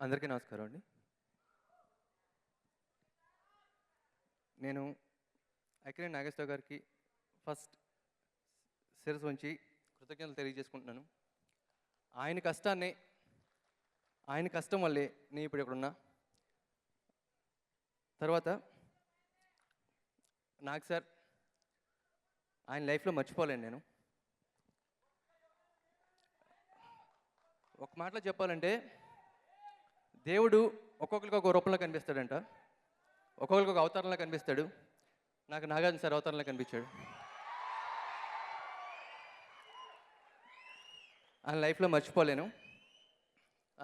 అందరికీ నమస్కారం అండి. నేను అక్కినేని నాగేశ్వరరావు గారికి ఫస్ట్ శిరస్సు వంచి కృతజ్ఞతలు తెలియజేసుకుంటున్నాను. ఆయన కష్టం వల్లే నేను ఇప్పుడు ఇక్కడున్నా. తర్వాత నాగ్ సార్, ఆయన లైఫ్లో మర్చిపోలేను నేను. ఒక మాటలో చెప్పాలంటే దేవుడు ఒక్కొక్కరికి ఒక రూపంలో కనిపిస్తాడంట, ఒక్కొక్కరికి ఒక అవతారంలో కనిపిస్తాడు. నాకు నాగార్జున సార్ అవతారంలో కనిపించాడు. ఆయన లైఫ్లో మర్చిపోలేను.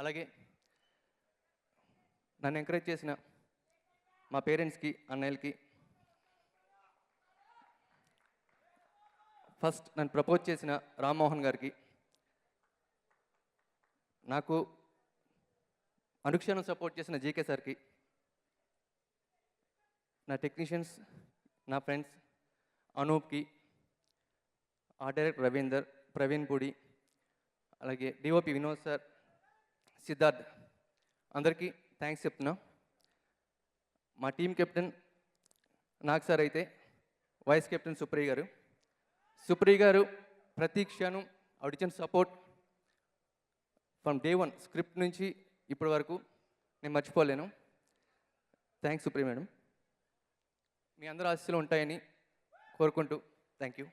అలాగే నన్ను ఎంకరేజ్ చేసిన మా పేరెంట్స్కి, అన్నయ్యలకి, ఫస్ట్ నన్ను ప్రపోజ్ చేసిన రామ్మోహన్ గారికి, నాకు అనుక్షణం సపోర్ట్ చేసిన జీకే సార్కి, నా టెక్నీషియన్స్, నా ఫ్రెండ్స్ అనూప్కి, ఆర్ట్ డైరెక్టర్ రవీందర్, ప్రవీణ్ పూడి, అలాగే డిఓపి వినోద్ సార్, సిద్ధార్థ్, అందరికీ థ్యాంక్స్ చెప్తున్నా. మా టీం కెప్టెన్ నాగ్ సార్ అయితే వైస్ కెప్టెన్ సుప్రియ గారు ప్రతి క్షణం ఆవిడిచ్చిన సపోర్ట్ ఫ్రమ్ డే 1 స్క్రిప్ట్ నుంచి ఇప్పటి వరకు నేను మర్చిపోలేను. Thanks Supriya madam. మీ అందరూ ఆశీస్సులు ఉంటాయని కోరుకుంటూ థ్యాంక్ యూ.